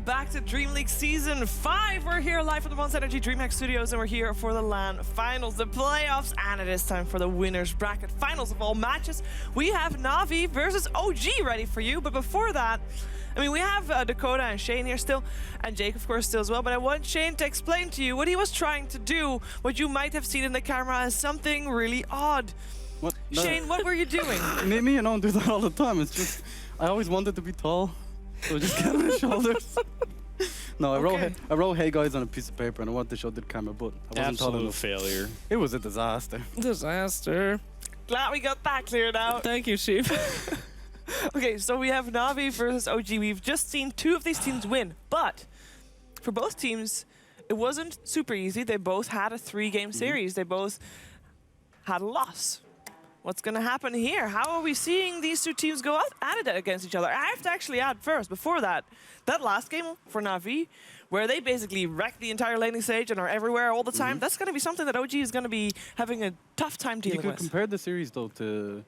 Welcome back to Dream League Season 5. We're here live from the Monster Energy DreamHack Studios, and we're here for the LAN Finals, the playoffs, and it is time for the winners bracket finals of all matches. We have Na'Vi versus OG ready for you, but before that, I mean, we have Dakota and Shane here still, and Jake, of course, still as well, but I want Shane to explain to you what he was trying to do, what you might have seen in the camera as something really odd. What? Shane, what were you doing? Me and I don't do that all the time. It's just, I always wanted to be tall, so I just get on his shoulders. No, I wrote "Hey guys" on a piece of paper, and I wanted to show the camera, but I wasn't tall enough. Failure. It was a disaster. Disaster. Glad we got that cleared out. Thank you, Chief. Okay, so we have Na'Vi versus OG. We've just seen two of these teams win, but for both teams, it wasn't super easy. They both had a 3-game series. They both had a loss. What's going to happen here? How are we seeing these two teams go at it against each other? I have to actually add first, before that last game for Na'Vi, where they basically wreck the entire laning stage and are everywhere all the time, that's going to be something that OG is going to be having a tough time dealing with. You could compare the series, though, to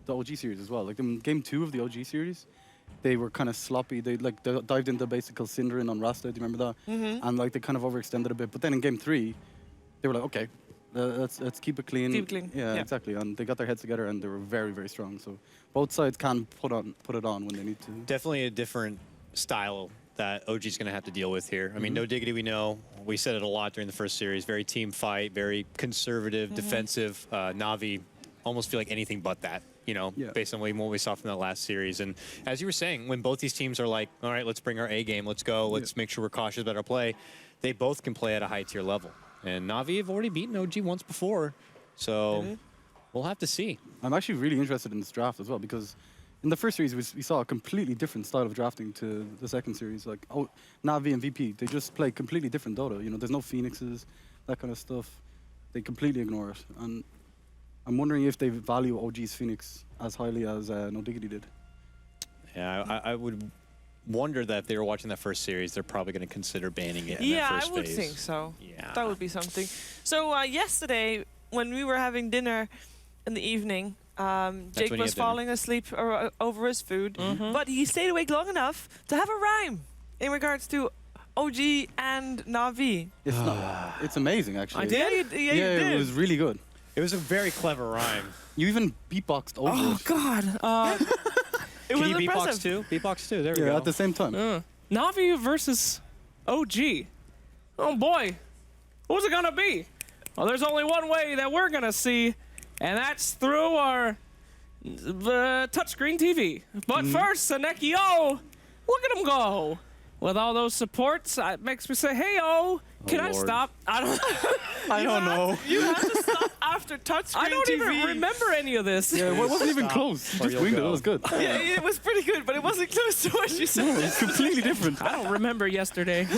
the OG series as well. Like in game 2 of the OG series, they were kind of sloppy. They dived into basic Synderen on Rasta, do you remember that? And like they kind of overextended a bit. But then in game 3, they were like, okay, let's keep it clean. Keep it clean. Yeah, exactly. And they got their heads together, and they were very, very strong. So both sides can put it on when they need to. Definitely a different style that OG's going to have to deal with here. I mean, no diggity, we know. We said it a lot during the first series. Very team fight, very conservative, defensive. Na'Vi almost feel like anything but that, you know, based on what we saw from that last series. And as you were saying, when both these teams are like, all right, let's bring our A game, let's go, let's make sure we're cautious about our play, they both can play at a high tier level. And Na'Vi have already beaten OG once before, so we'll have to see. I'm actually really interested in this draft as well, because in the first series, we saw a completely different style of drafting to the second series. Like, Na'Vi and VP, they just play completely different Dota. You know, there's no Phoenixes, that kind of stuff. They completely ignore it. And I'm wondering if they value OG's Phoenix as highly as No Diggity did. Yeah, I would wonder that if they were watching that first series, they're probably going to consider banning it in that first phase. Yeah, I would think so. Yeah. That would be something. So yesterday, when we were having dinner in the evening, Jake was falling asleep over his food, but he stayed awake long enough to have a rhyme in regards to OG and Na'Vi. It's amazing, actually. I did? Yeah, you did. It was really good. It was a very clever rhyme. You even beatboxed over it. Oh, God. It was Can you beatbox impressive. too? Beatbox too, there we go. At the same time. Na'Vi versus OG. Oh, boy. Who's it going to be? Well, there's only one way that we're going to see, and that's through our touchscreen TV. But first, Senekio, look at him go. With all those supports, it makes me say, hey-oh, can I stop? I don't know. You have to stop after touchscreen TV. I don't even remember any of this. Yeah, it wasn't even close. You just winged it. It was good. Yeah, it was pretty good, but it wasn't close to what you said. No, it's completely different. I don't remember yesterday.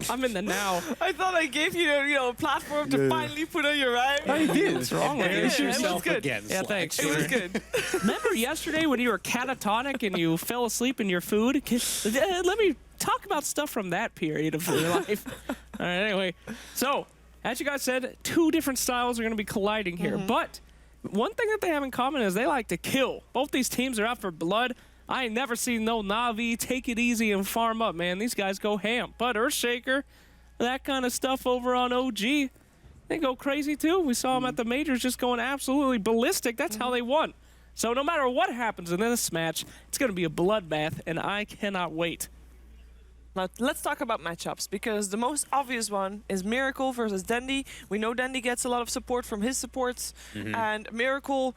I'm in the now. I thought I gave you, a platform to finally put on your rhyme. I did. What's wrong with you? It was good. Yeah, thanks. It was good. Remember yesterday when you were catatonic and you fell asleep in your food? Let me talk about stuff from that period of your life. All right, anyway. So, as you guys said, two different styles are going to be colliding here. But one thing that they have in common is they like to kill. Both these teams are out for blood. I ain't never seen no Na'Vi take it easy and farm up, man. These guys go ham. But Earthshaker, that kind of stuff over on OG, they go crazy too. We saw them at the majors just going absolutely ballistic. That's how they won. So no matter what happens in this match, it's going to be a bloodbath, and I cannot wait. Now, let's talk about matchups, because the most obvious one is Miracle versus Dendy. We know Dendy gets a lot of support from his supports, and Miracle,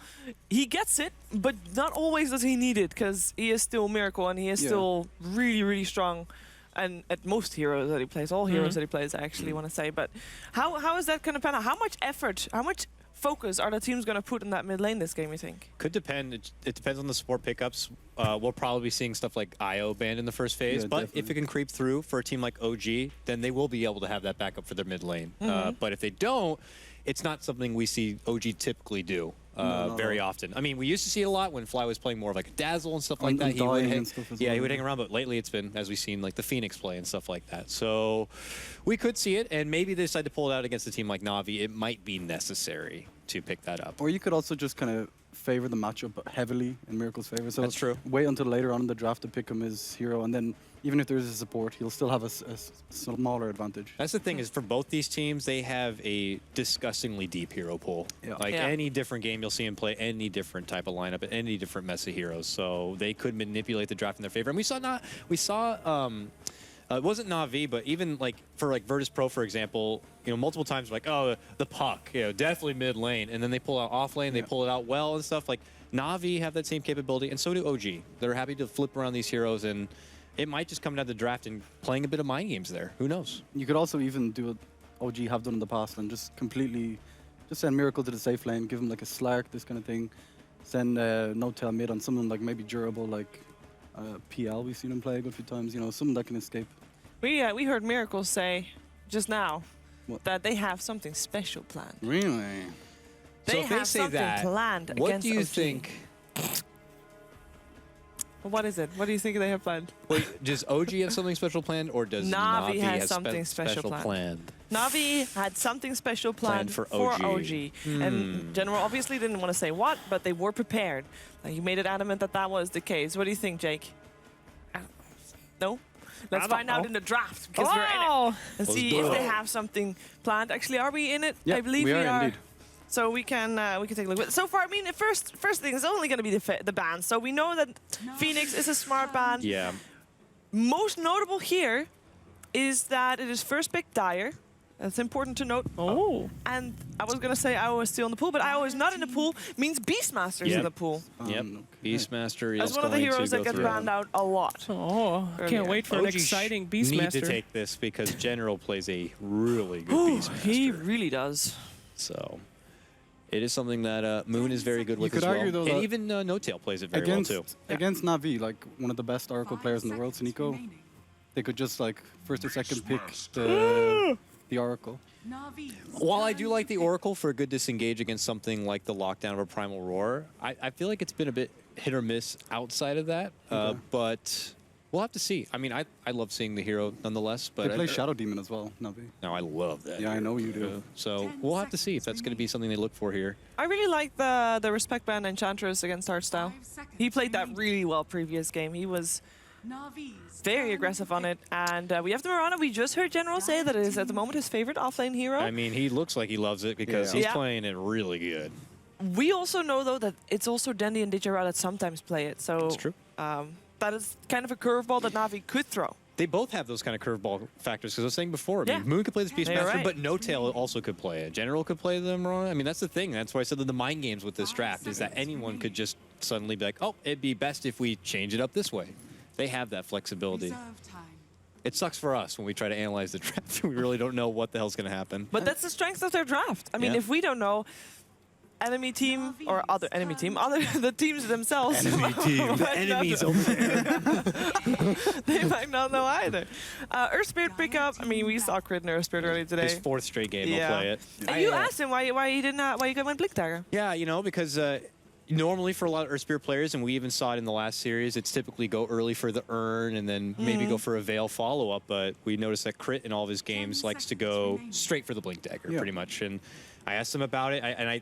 he gets it, but not always does he need it, because he is still Miracle, and he is still really, really strong. And at most heroes that he plays, all heroes that he plays, I actually want to say. But how is that going to pan out? How much effort, how much focus are the teams going to put in that mid lane this game, you think? Could depend. It depends on the support pickups. We'll probably be seeing stuff like IO banned in the first phase, but definitely. If it can creep through for a team like OG, then they will be able to have that backup for their mid lane. But if they don't, it's not something we see OG typically do very often. I mean, we used to see it a lot when Fly was playing more of like a Dazzle and stuff like that. He would he would hang around, but lately it's been, as we've seen, like the Phoenix play and stuff like that. So we could see it, and maybe they decide to pull it out against a team like Na'Vi. It might be necessary to pick that up. Or you could also just kind of favor the matchup heavily in Miracle's favor. So That's true. wait until later on in the draft to pick him as hero, and then even if there is a support, he'll still have a smaller advantage. That's the thing is for both these teams, they have a disgustingly deep hero pool. Yeah. Like Yeah. any different game, you'll see him play any different type of lineup, any different mess of heroes. So they could manipulate the draft in their favor. And we saw it wasn't Na'Vi, but even like for like Virtus Pro, for example, multiple times like, oh, the puck, definitely mid lane, and then they pull out off lane, they pull it out well and stuff. Like Na'Vi have that same capability, and so do OG. They're happy to flip around these heroes, and it might just come down to the draft and playing a bit of mind games there. Who knows? You could also even do what OG have done in the past and just send Miracle to the safe lane, give him like a Slark, this kind of thing. Send No-Tail mid on someone like maybe durable, like PL. We've seen him play a good few times. Someone that can escape. We heard Miracle say just now What? that they have something special planned. Really? They if they have say something that, planned what against do you OG. think? What is it? What do you think they have planned? Wait, does OG have something special planned, or does Na'Vi Na'Vi has have something special planned? Navi had something special planned for for OG. OG. And General obviously didn't want to say what, but they were prepared. You made it adamant that that was the case. What do you think, Jake? No? Let's I don't find out know. in the draft because we're in it. Oh, And Let's see do if it. they have something planned. Actually, are we in it? Yeah, I believe we are indeed. So we can take a look. But so far, I mean, the first thing is only going to be the ban. So we know that Phoenix is a smart ban. Yeah. Most notable here is that it is first pick Dire. That's important to note. oh. And I was going to say I was still in the pool, but I was not in the pool means Beastmaster's Yep. in the pool. Yep. Okay. Beastmaster is That's one of the going heroes to that go gets through. banned out a lot. Oh, I Earlier. can't wait for an OG exciting need to Beastmaster. take this because General plays a really good Ooh, Beastmaster. he really does. So it is something that Moon is very good with could as well. argue, though, And that even No-Tail plays it very well too. Against Na'Vi, like one of the best Oracle players in the world, Sneeko, they could just like first or second pick the Oracle. While I do like the Oracle for a good disengage against something like the lockdown of a Primal Roar, I feel like it's been a bit hit or miss outside of that. Okay. But we'll have to see. I mean, I love seeing the hero nonetheless. But They play Shadow Demon as well, Na'Vi. No, I love that. Yeah, I know you do. hero. So we'll have to see if that's going to be something they look for here. I really like the respect ban Enchantress against Heartstyle. He played that really well previous game. He was very aggressive on it. And we have the Mirana. We just heard General say that it is at the moment his favorite offlane hero. I mean, he looks like he loves it because Yeah. he's Yeah. playing it really good. We also know, though, that it's also Dendi and Dijara that sometimes play it. So That's true. that is kind of a curveball that Na'Vi could throw. They both have those kind of curveball factors because I was saying before. I mean, Yeah. Moon could play this You're Beastmaster, right. but No-Tail also could play it. General could play them wrong. I mean, that's the thing. That's why I said that the mind games with this draft is that anyone could just suddenly be like, oh, it'd be best if we change it up this way. They have that flexibility. It sucks for us when we try to analyze the draft. We really don't know what the hell's going to happen. But that's the strength of their draft. I mean, Yeah. if we don't know, enemy team or other enemy team, other the teams themselves. Enemy team. The might enemy's not- over there. They might not know either. Earth Spirit pickup. I mean, we saw Crit and Earth Spirit earlier today. His fourth straight game, Yeah. he'll play it. And you asked him why he did not, why you went Blink Dagger. Yeah, because normally for a lot of Earth Spirit players, and we even saw it in the last series, it's typically go early for the Urn and then maybe go for a Veil follow-up, but we noticed that Crit in all of his games likes to go straight for the Blink Dagger, Yeah. pretty much. And I asked him about it, and I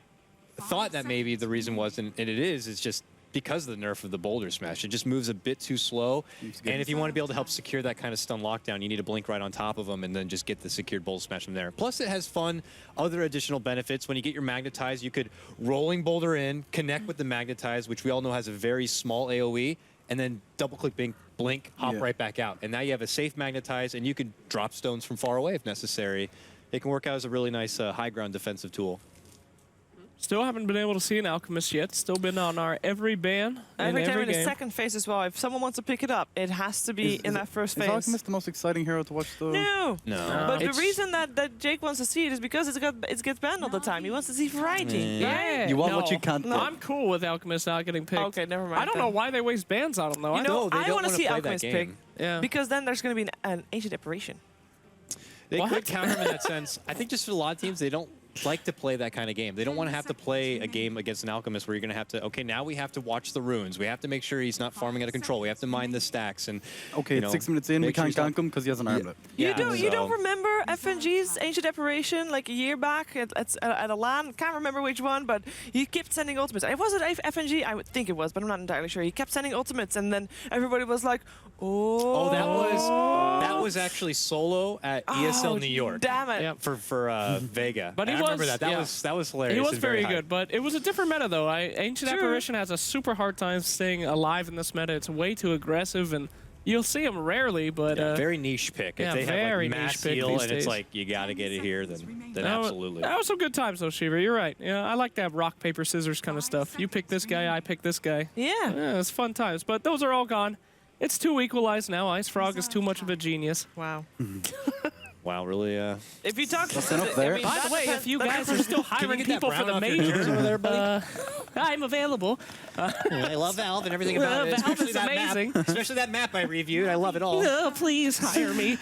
thought that maybe the reason was, and it is, it's just because of the nerf of the Boulder Smash. It just moves a bit too slow, and if you want to be able to help secure that kind of stun lockdown, you need to blink right on top of them and then just get the secured Boulder Smash from there. Plus, it has fun, other additional benefits. When you get your Magnetize, you could rolling Boulder in, connect with the Magnetize, which we all know has a very small AoE, and then double-click blink, hop Yeah. right back out. And now you have a safe Magnetize, and you can drop stones from far away if necessary. It can work out as a really nice high ground defensive tool. Still haven't been able to see an Alchemist yet. Still been on our every ban Every in time every in the game. second phase as well. If someone wants to pick it up, it has to be in that first Is phase. Alchemist the most exciting hero to watch, though? No. No. But the It's- reason that Jake wants to see it is because it gets banned all the time. He wants to see variety. Yeah. You want no, what you can't No, get. I'm cool with Alchemist not getting picked. Okay, never mind I don't then. know why they waste bans on him though. You know, No, they I don't want to wanna see play that Alchemist pick game. Yeah. because then there's going to be an ancient apparition. They What? could counter him in that sense. I think just for a lot of teams, they don't like to play that kind of game. They don't want to have to play a game against an Alchemist where you're going to have to, okay, now we have to watch the runes. We have to make sure he's not farming out of control. We have to mine the stacks. And Okay, it's 6 minutes in, we can't gank him because he has an armlet. You so- don't remember FNG's Ancient Apparition like a year back at a LAN? Can't remember which one, but he kept sending ultimates. It wasn't FNG, I would think it was, but I'm not entirely sure. He kept sending ultimates, and then everybody was like, "Oh, that was actually solo at ESL New York. Damn it!" Yep. For Vega. But he I remember was- that. That yeah. was hilarious. He was and very hype. good, but it was a different meta, though. Ancient True. Apparition has a super hard time staying alive in this meta. It's way too aggressive, and you'll see him rarely, but... Very niche pick. yeah, If they very have like niche mass pick heal these and days. it's like you got to get it here, then that absolutely. That was some good times, though, Shiva. You're right. Yeah, I like to have rock, paper, scissors kind of stuff. You pick this guy, I pick this guy. Yeah. Yeah, it's fun times, but those are all gone. It's too equalized now. Ice Frog is too much of a genius. Wow. Wow, really? If you talk Listen up there. By the way, if you guys are still hiring get that people for brown the off your nose major, over there, buddy? I'm available. I love Valve and everything about it. Valve Especially is that amazing. map. Especially that map I reviewed. I love it all. Oh, please hire me.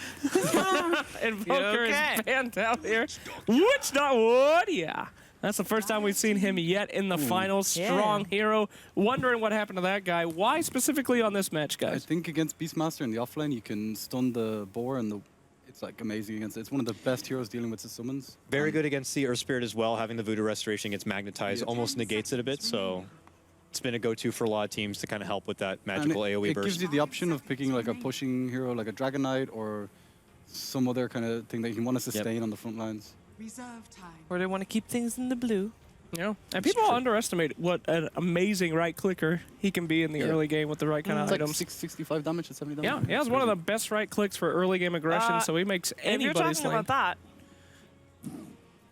Invoker okay? is banned out here. Which not what? Yeah. That's the first time we've seen him yet in the finals. Strong hero. Wondering what happened to that guy. Why specifically on this match, I guys? think against Beastmaster in the offlane, you can stun the boar and it's like amazing against it. It's one of the best heroes dealing with the summons. Very good against the Earth Spirit as well. Having the Voodoo Restoration gets magnetized almost negates it a bit. So it's been a go-to for a lot of teams to kind of help with that magical And AoE it burst. gives you the option of picking like a pushing hero like a Dragon Knight or some other kind of thing that you want to sustain on the front lines. Reserve time. Or they want to keep things in the blue. Yeah. And people underestimate what an amazing right clicker he can be in the early game with the right kind of It's like items. 65 damage to 70 Yeah, damage. he has one of the best right clicks for early game aggression, so he makes If you're anybody's talking lane. about that,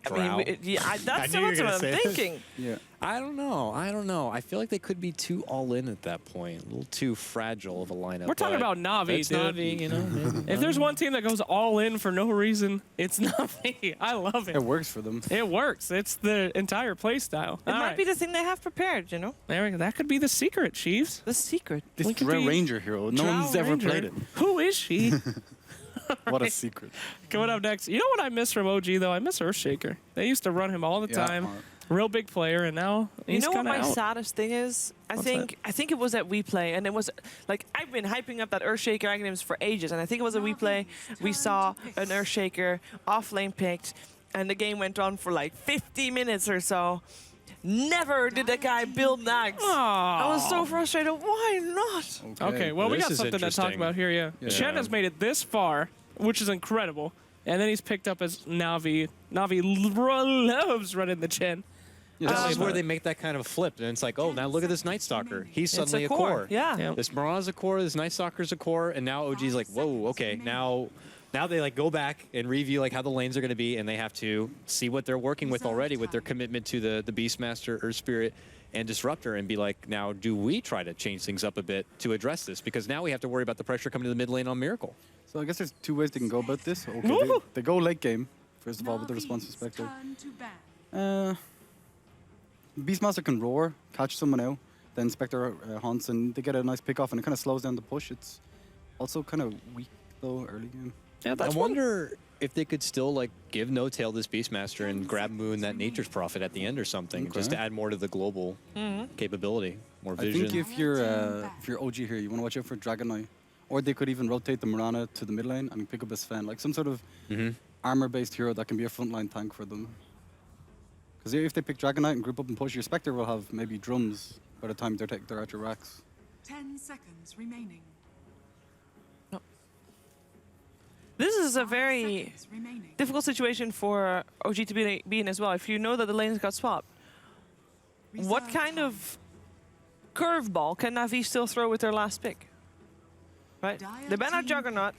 Drow. that's knew you were what gonna I'm say that. thinking. Yeah. I don't know. I feel like they could be too all in at that point. A little too fragile of a lineup. We're talking but about Navi, it's dude. Navi, you know. If there's one team that goes all in for no reason, it's Navi. I love it. It works for them. It works. It's the entire play style. It might be the thing they have prepared, you know? There we go. That could be the secret, Chiefs. The secret. This We could Rare be Ranger hero, no Drow one's ever Ranger. played it. Who is she? What a secret. Coming up next. You know what I miss from OG, though? I miss Earthshaker. They used to run him all the Yeah. time. Real big player, and now You he's know what kind of my out. saddest thing is? I What's think it was at WePlay, and it was like I've been hyping up that Earthshaker Aghanim's for ages, and I think it was at WePlay. We saw an Earthshaker off lane picked, and the game went on for like 50 minutes or so. Never did that guy build Nags. I was so frustrated. Why not? Okay, well, we This got is something to talk interesting. about here, yeah. Yeah. Shen has made it this far, which is incredible. And then he's picked up as Navi. Navi loves running the Chen. Yeah, This this is where they make that kind of a flip, and it's like, oh, now look at this Night Stalker. He's It's suddenly a a core. Yeah. Yeah. This Mirana's a core. This Night Stalker's a core, and now OG's like, whoa, okay, now they like go back and review like how the lanes are going to be, and they have to see what they're working with already with their commitment to the Beastmaster, Earth Spirit, and Disruptor, and be like, now do we try to change things up a bit to address this? Because now we have to worry about the pressure coming to the mid lane on Miracle. So I guess there's two ways they can go about this. Okay, Woo! they go late game, first of all, with the response perspective. Turn to ban. Beastmaster can roar, catch someone out, then Spectre haunts, and they get a nice pick off, and it kind of slows down the push. It's also kind of weak, though, early game. Yeah, I that's wonder if they could still like give No Tail this Beastmaster and grab Moon that Nature's Prophet at the end or something, just to Okay. add more to the global capability, more I vision. think if you're OG here, you want to watch out for Dragon Knight. Or they could even rotate the Mirana to the mid lane and pick up a Sven, like some sort of armor-based hero that can be a frontline tank for them. Because if they pick Dragon Knight and group up and push, your Spectre will have maybe drums by the time they're at your racks. 10 seconds remaining. This is a very Seconds remaining. difficult situation for OG to be in as well. If you know that the lanes got swapped, what Reserve kind time. of curveball can Navi still throw with their last pick? Right? They ban out Juggernaut.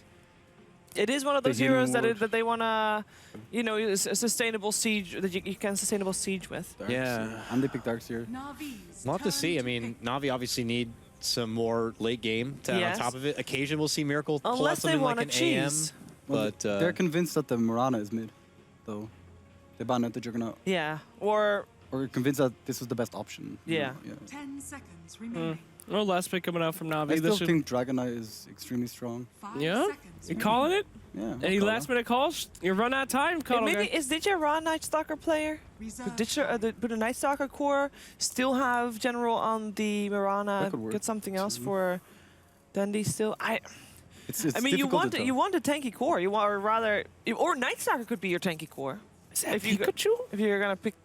It is one of those The heroes Healing Ward. that they want to, you know, a sustainable siege that you can sustainable siege with. Yeah. And they pick Darkseer. Navi's We'll have to turn see. I mean, pick. Navi obviously need some more late game to add Yes. on top of it. Occasionally we'll see Miracle pull out Unless they something want like to an AM. cheese. Well, But they're convinced that the Mirana is mid, though. They ban out the Juggernaut. Yeah. Or Or convinced that this was the best option. you Yeah. know, 10 seconds remaining. No last pick coming out from Navi. I still This should- think Dragon Knight is extremely strong. 5 Yeah? seconds You remaining. calling it? Yeah. I'll Any call last that. minute calls? You run out of time? Call And maybe guy. is Did your Raw Night Stalker player? Reserve Did your, put a Night Stalker core, still have General on the Mirana, That could work. get something else for Dundee still? It's I mean, you difficult want to you tell. want a tanky core. You want, or rather, or Night Stalker could be your tanky core. Is that if you go- Pikachu? If you're gonna pick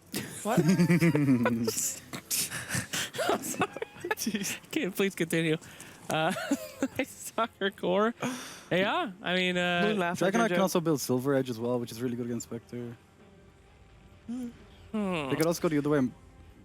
what? Okay, please continue. Soccer core. Yeah, I mean, Moon laughed at Dragon your Knight can joke. also build Silver Edge as well, which is really good against Spectre. They could also go the other way.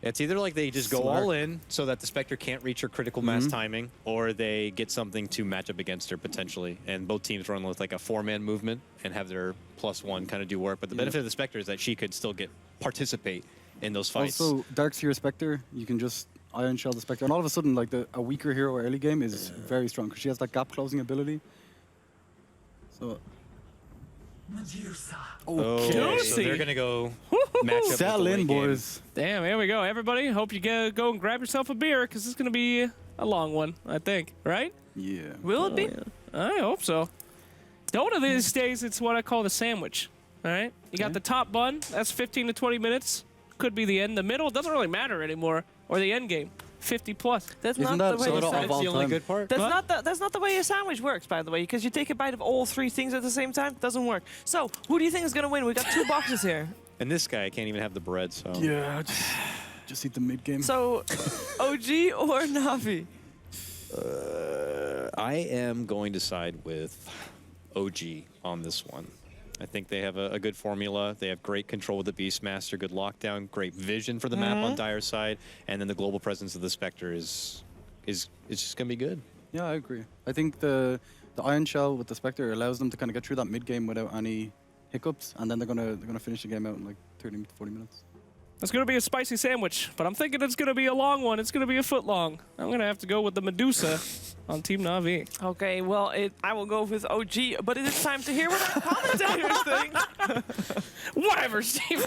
It's either like they just go Smart. all in so that the Spectre can't reach her critical mass timing, or they get something to match up against her potentially. And both teams run with like a 4-man movement and have their +1 kind of do work. But the benefit of the Spectre is that she could still participate in those fights. Also, Darkseer Spectre, you can just Iron Shell the Spectre, and all of a sudden, like a weaker hero early game is very strong because she has that gap closing ability. So, Okay, so Juicy. they're gonna go match up with the settle late in, game. boys. damn, here we go. Everybody, hope you go and grab yourself a beer because this is going to be a long one, I think. Right? Yeah. Will it be? I hope so. Dota these days, it's what I call the sandwich. All right? You got Okay. the top bun. That's 15 to 20 minutes. Could be the end. The middle doesn't really matter anymore. Or the end game. 50 plus. That's Isn't not that the way. so a of sandwich- all the only time? good part. That's What? that's not the way a sandwich works, by the way, because you take a bite of all three things at the same time. Doesn't work. So, who do you think is gonna win? We got two boxes here. And this guy can't even have the bread, so. Yeah, just eat the mid game. So, OG or Navi? I am going to side with OG on this one. I think they have a good formula. They have great control with the Beastmaster, good lockdown, great vision for the map on Dire side, and then the global presence of the Spectre is just gonna be good. Yeah, I agree. I think the Iron Shell with the Spectre allows them to kind of get through that mid game without any hiccups, and then they're gonna finish the game out in like 30 to 40 minutes. It's going to be a spicy sandwich, but I'm thinking it's going to be a long one. It's going to be a foot long. I'm going to have to go with the Medusa on Team Navi. Okay, well, I will go with OG, but it is time to hear what our commentators think. Whatever, Steve.